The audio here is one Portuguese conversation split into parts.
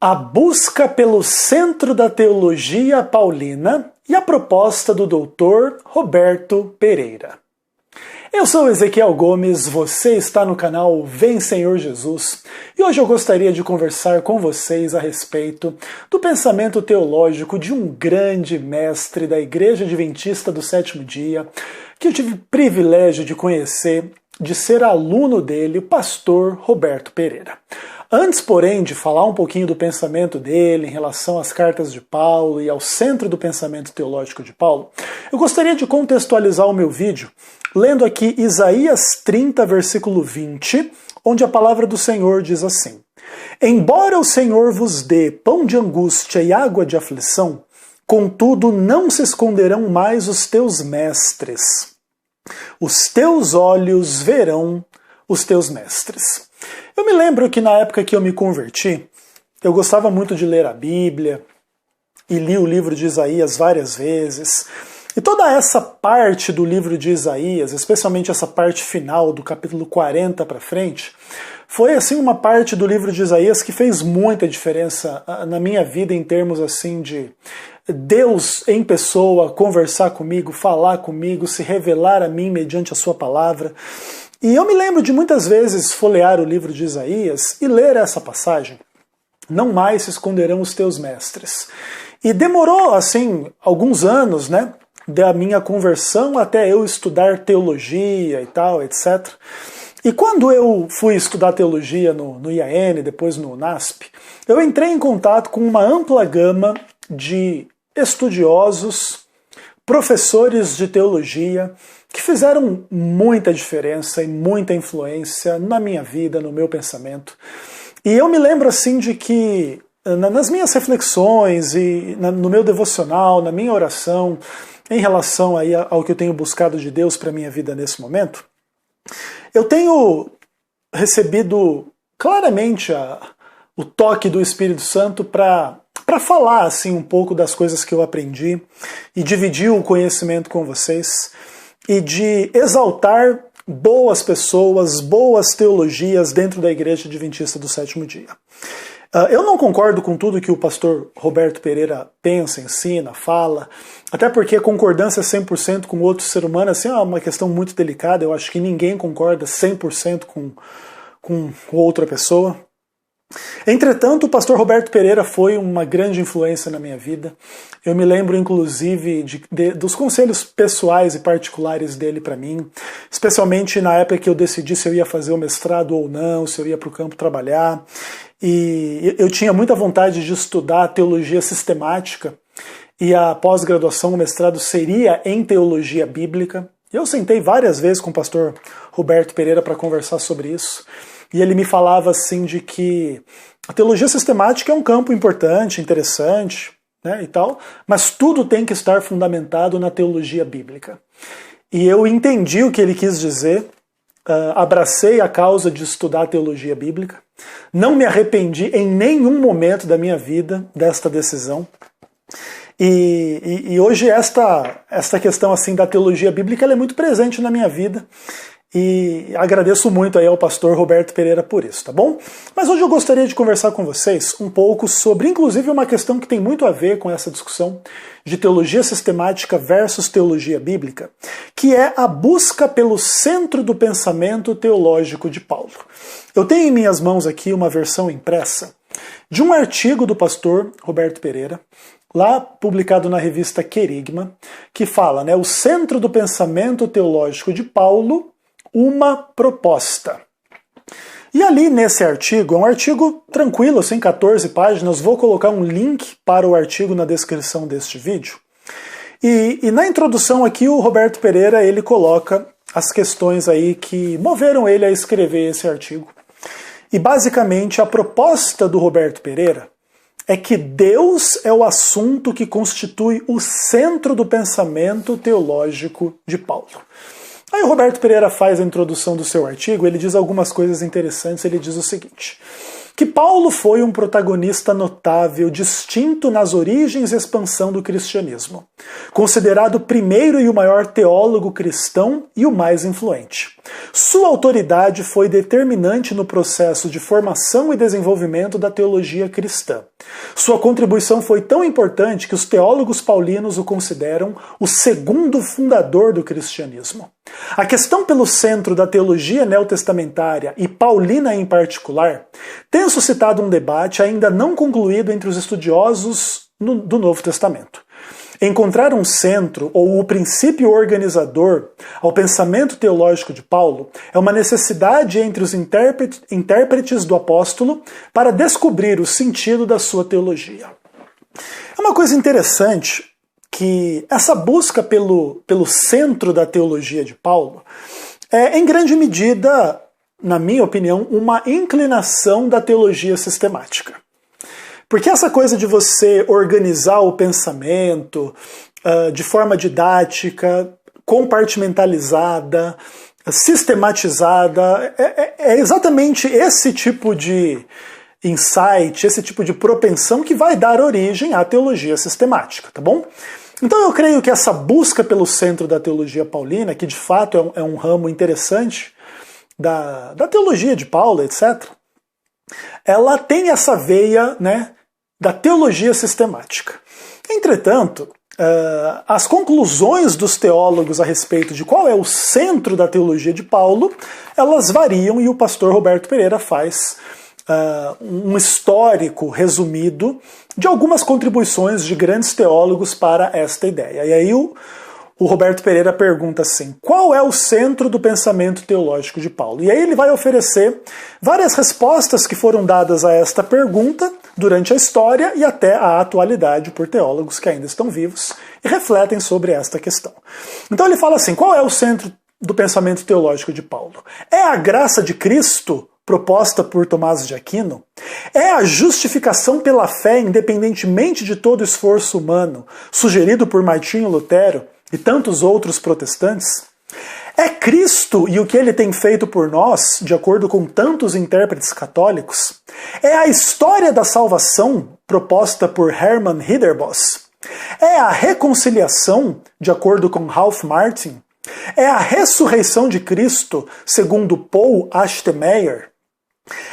A busca pelo centro da teologia paulina e a proposta do Dr. Roberto Pereira. Eu sou Ezequiel Gomes, você está no canal Vem Senhor Jesus e hoje eu gostaria de conversar com vocês a respeito do pensamento teológico de um grande mestre da Igreja Adventista do Sétimo Dia, que eu tive o privilégio de conhecer, de ser aluno dele, o pastor Roberto Pereira. Antes, porém, de falar um pouquinho do pensamento dele em relação às cartas de Paulo e ao centro do pensamento teológico de Paulo, eu gostaria de contextualizar o meu vídeo lendo aqui Isaías 30, versículo 20, onde a palavra do Senhor diz assim: Embora o Senhor vos dê pão de angústia e água de aflição, contudo não se esconderão mais os teus mestres. Os teus olhos verão os teus mestres. Eu me lembro que na época que eu me converti, eu gostava muito de ler a Bíblia e li o livro de Isaías várias vezes. E toda essa parte do livro de Isaías, especialmente essa parte final do capítulo 40 para frente, foi assim uma parte do livro de Isaías que fez muita diferença na minha vida em termos assim de Deus em pessoa conversar comigo, falar comigo, se revelar a mim mediante a sua palavra. E eu me lembro de muitas vezes folhear o livro de Isaías e ler essa passagem: não mais se esconderão os teus mestres. E demorou, assim, alguns anos, né, da minha conversão até eu estudar teologia e tal, etc. E quando eu fui estudar teologia no IAN, depois no UNASP, eu entrei em contato com uma ampla gama de estudiosos, professores de teologia, que fizeram muita diferença e muita influência na minha vida, no meu pensamento. E eu me lembro assim de que nas minhas reflexões e no meu devocional, na minha oração, em relação aí ao que eu tenho buscado de Deus para a minha vida nesse momento, eu tenho recebido claramente o toque do Espírito Santo para falar assim um pouco das coisas que eu aprendi e dividir o conhecimento com vocês e de exaltar boas pessoas, boas teologias dentro da Igreja Adventista do Sétimo Dia. Eu não concordo com tudo que o pastor Roberto Pereira pensa, ensina, fala, até porque a concordância 100% com outro ser humano assim, é uma questão muito delicada. Eu acho que ninguém concorda 100% com outra pessoa. Entretanto, o pastor Roberto Pereira foi uma grande influência na minha vida. Eu me lembro, inclusive, dos conselhos pessoais e particulares dele para mim, especialmente na época que eu decidi se eu ia fazer o mestrado ou não, se eu ia para o campo trabalhar. E eu tinha muita vontade de estudar teologia sistemática, e a pós-graduação, o mestrado, seria em teologia bíblica. Eu sentei várias vezes com o pastor Roberto Pereira para conversar sobre isso. E ele me falava assim de que a teologia sistemática é um campo importante, interessante, né, e tal, mas tudo tem que estar fundamentado na teologia bíblica. E eu entendi o que ele quis dizer, abracei a causa de estudar teologia bíblica, não me arrependi em nenhum momento da minha vida desta decisão. E hoje esta questão assim da teologia bíblica ela é muito presente na minha vida. E agradeço muito aí ao pastor Roberto Pereira por isso, tá bom? Mas hoje eu gostaria de conversar com vocês um pouco sobre, inclusive, uma questão que tem muito a ver com essa discussão de teologia sistemática versus teologia bíblica, que é a busca pelo centro do pensamento teológico de Paulo. Eu tenho em minhas mãos aqui uma versão impressa de um artigo do pastor Roberto Pereira, lá publicado na revista Querigma, que fala, né, o centro do pensamento teológico de Paulo, uma proposta. E ali nesse artigo, é um artigo tranquilo, assim, 14 páginas, vou colocar um link para o artigo na descrição deste vídeo. E na introdução aqui o Roberto Pereira, ele coloca as questões aí que moveram ele a escrever esse artigo. E basicamente a proposta do Roberto Pereira é que Deus é o assunto que constitui o centro do pensamento teológico de Paulo. Aí o Roberto Pereira faz a introdução do seu artigo, ele diz algumas coisas interessantes, ele diz o seguinte, que Paulo foi um protagonista notável, distinto nas origens e expansão do cristianismo, considerado o primeiro e o maior teólogo cristão e o mais influente. Sua autoridade foi determinante no processo de formação e desenvolvimento da teologia cristã. Sua contribuição foi tão importante que os teólogos paulinos o consideram o segundo fundador do cristianismo. A questão pelo centro da teologia neotestamentária e paulina em particular tem suscitado um debate ainda não concluído entre os estudiosos do Novo Testamento. Encontrar um centro ou o princípio organizador ao pensamento teológico de Paulo é uma necessidade entre os intérpretes do apóstolo para descobrir o sentido da sua teologia. É uma coisa interessante que essa busca pelo centro da teologia de Paulo é, em grande medida, na minha opinião, uma inclinação da teologia sistemática. Porque essa coisa de você organizar o pensamento de forma didática, compartimentalizada, sistematizada, é exatamente esse tipo de insight, esse tipo de propensão que vai dar origem à teologia sistemática, tá bom? Então eu creio que essa busca pelo centro da teologia paulina, que de fato é um ramo interessante da teologia de Paulo, etc., ela tem essa veia, né, da teologia sistemática. Entretanto, as conclusões dos teólogos a respeito de qual é o centro da teologia de Paulo, elas variam e o pastor Roberto Pereira faz um histórico resumido de algumas contribuições de grandes teólogos para esta ideia. E aí o Roberto Pereira pergunta assim, qual é o centro do pensamento teológico de Paulo? E aí ele vai oferecer várias respostas que foram dadas a esta pergunta durante a história e até a atualidade por teólogos que ainda estão vivos e refletem sobre esta questão. Então ele fala assim, qual é o centro do pensamento teológico de Paulo? É a graça de Cristo proposta por Tomás de Aquino? É a justificação pela fé independentemente de todo esforço humano, sugerido por Martinho Lutero e tantos outros protestantes? É Cristo e o que ele tem feito por nós, de acordo com tantos intérpretes católicos? É a história da salvação proposta por Hermann Ridderbos? É a reconciliação, de acordo com Ralph Martin? É a ressurreição de Cristo, segundo Paul Achtemeier?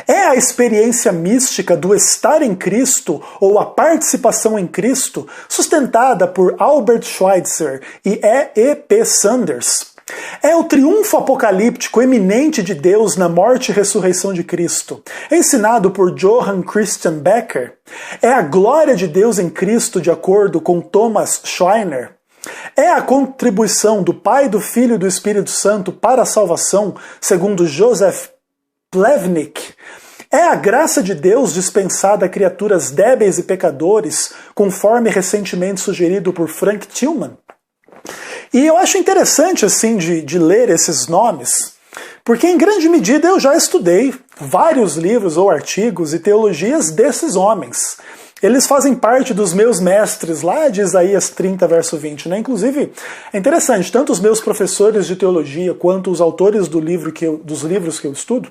É a experiência mística do estar em Cristo ou a participação em Cristo, sustentada por Albert Schweitzer e E.P. Sanders? É o triunfo apocalíptico eminente de Deus na morte e ressurreição de Cristo, ensinado por Johann Christian Becker? É a glória de Deus em Cristo, de acordo com Thomas Schreiner? É a contribuição do Pai, do Filho e do Espírito Santo para a salvação, segundo Joseph Plevnik? É a graça de Deus dispensada a criaturas débeis e pecadores, conforme recentemente sugerido por Frank Tillman? E eu acho interessante assim de ler esses nomes, porque em grande medida eu já estudei vários livros ou artigos e teologias desses homens. Eles fazem parte dos meus mestres lá de Isaías 30, verso 20. Né? Inclusive, é interessante, tanto os meus professores de teologia quanto os autores dos livros que eu estudo,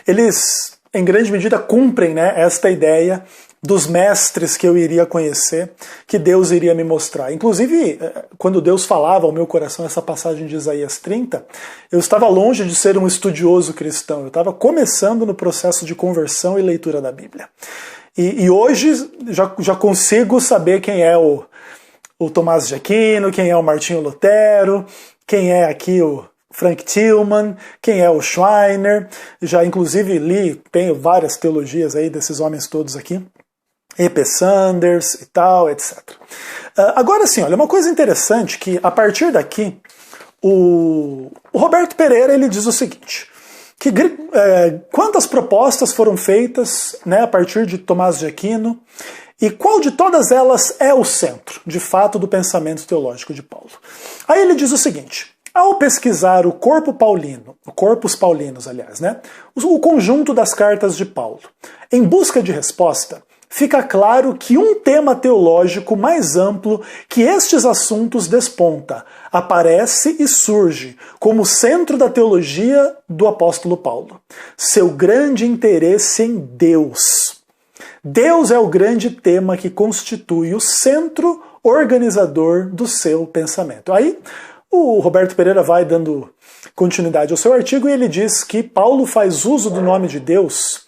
eles, em grande medida, cumprem, né, esta ideia dos mestres que eu iria conhecer, que Deus iria me mostrar. Inclusive, quando Deus falava ao meu coração essa passagem de Isaías 30, eu estava longe de ser um estudioso cristão, eu estava começando no processo de conversão e leitura da Bíblia. E hoje já consigo saber quem é o Tomás de Aquino, quem é o Martinho Lutero, quem é aqui o Frank Tillman, quem é o Schreiner. Já inclusive tenho várias teologias aí desses homens todos aqui. E.P. Sanders e tal, etc. Agora sim, olha, uma coisa interessante que a partir daqui o Roberto Pereira ele diz o seguinte, que quantas propostas foram feitas, né, a partir de Tomás de Aquino e qual de todas elas é o centro, de fato, do pensamento teológico de Paulo. Aí ele diz o seguinte, ao pesquisar o corpus paulinos, aliás, né, o conjunto das cartas de Paulo, em busca de resposta, fica claro que um tema teológico mais amplo que estes assuntos desponta, aparece e surge como centro da teologia do apóstolo Paulo. Seu grande interesse em Deus. Deus é o grande tema que constitui o centro organizador do seu pensamento. Aí, o Roberto Pereira vai dando continuidade ao seu artigo e ele diz que Paulo faz uso do nome de Deus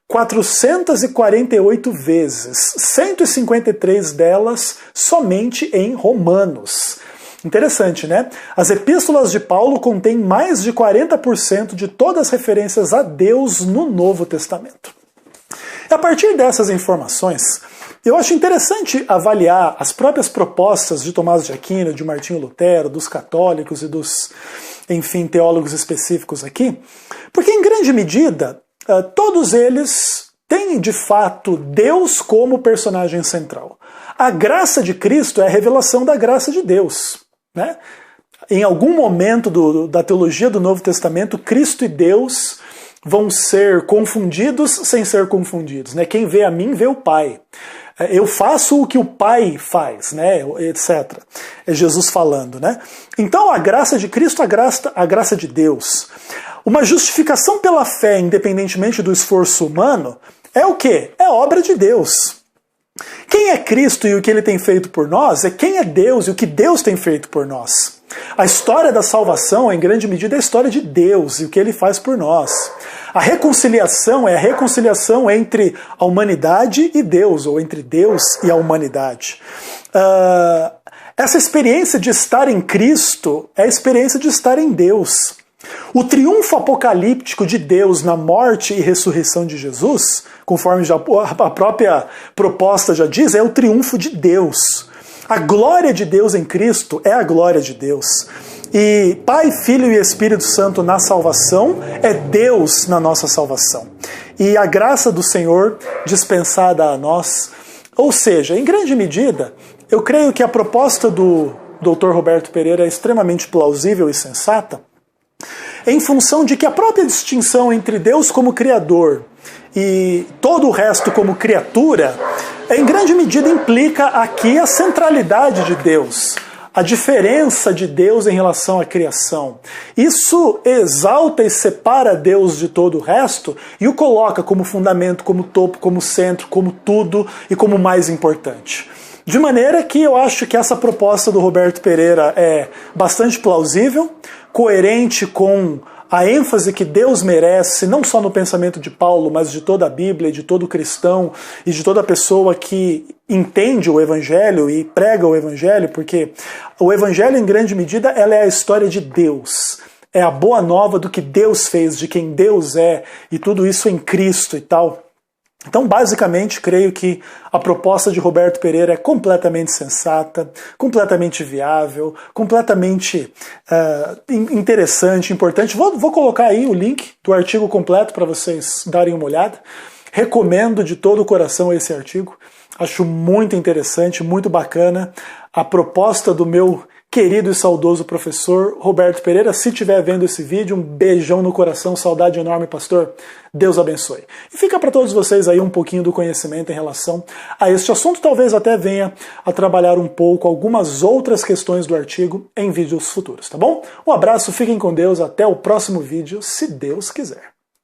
448 vezes, 153 delas somente em Romanos. Interessante, né? As epístolas de Paulo contêm mais de 40% de todas as referências a Deus no Novo Testamento. E a partir dessas informações, eu acho interessante avaliar as próprias propostas de Tomás de Aquino, de Martinho Lutero, dos católicos e dos, enfim, teólogos específicos aqui, porque em grande medida, todos eles têm de fato Deus como personagem central. A graça de Cristo é a revelação da graça de Deus, né? Em algum momento da teologia do Novo Testamento, Cristo e Deus vão ser confundidos sem ser confundidos, né? Quem vê a mim vê o Pai. Eu faço o que o Pai faz, né? Etc. É Jesus falando, né? Então a graça de Cristo, a graça de Deus. Uma justificação pela fé, independentemente do esforço humano, é o quê? É obra de Deus. Quem é Cristo e o que ele tem feito por nós é quem é Deus e o que Deus tem feito por nós. A história da salvação, em grande medida, é a história de Deus e o que ele faz por nós. A reconciliação é a reconciliação entre a humanidade e Deus, ou entre Deus e a humanidade. Essa experiência de estar em Cristo é a experiência de estar em Deus. O triunfo apocalíptico de Deus na morte e ressurreição de Jesus, conforme a própria proposta já diz, é o triunfo de Deus. A glória de Deus em Cristo é a glória de Deus. E Pai, Filho e Espírito Santo na salvação é Deus na nossa salvação. E a graça do Senhor dispensada a nós. Ou seja, em grande medida, eu creio que a proposta do Dr. Roberto Pereira é extremamente plausível e sensata, em função de que a própria distinção entre Deus como Criador e todo o resto como criatura, em grande medida implica aqui a centralidade de Deus, a diferença de Deus em relação à criação. Isso exalta e separa Deus de todo o resto e o coloca como fundamento, como topo, como centro, como tudo e como mais importante. De maneira que eu acho que essa proposta do Roberto Pereira é bastante plausível, coerente com a ênfase que Deus merece, não só no pensamento de Paulo, mas de toda a Bíblia, de todo cristão e de toda pessoa que entende o Evangelho e prega o Evangelho, porque o Evangelho, em grande medida, ela é a história de Deus. É a boa nova do que Deus fez, de quem Deus é, e tudo isso em Cristo e tal. Então, basicamente, creio que a proposta de Roberto Pereira é completamente sensata, completamente viável, completamente interessante, importante. Vou colocar aí o link do artigo completo para vocês darem uma olhada. Recomendo de todo o coração esse artigo. Acho muito interessante, muito bacana a proposta do meu querido e saudoso professor Roberto Pereira. Se estiver vendo esse vídeo, um beijão no coração, saudade enorme, pastor. Deus abençoe. E fica para todos vocês aí um pouquinho do conhecimento em relação a este assunto. Talvez até venha a trabalhar um pouco algumas outras questões do artigo em vídeos futuros, tá bom? Um abraço, fiquem com Deus, até o próximo vídeo, se Deus quiser.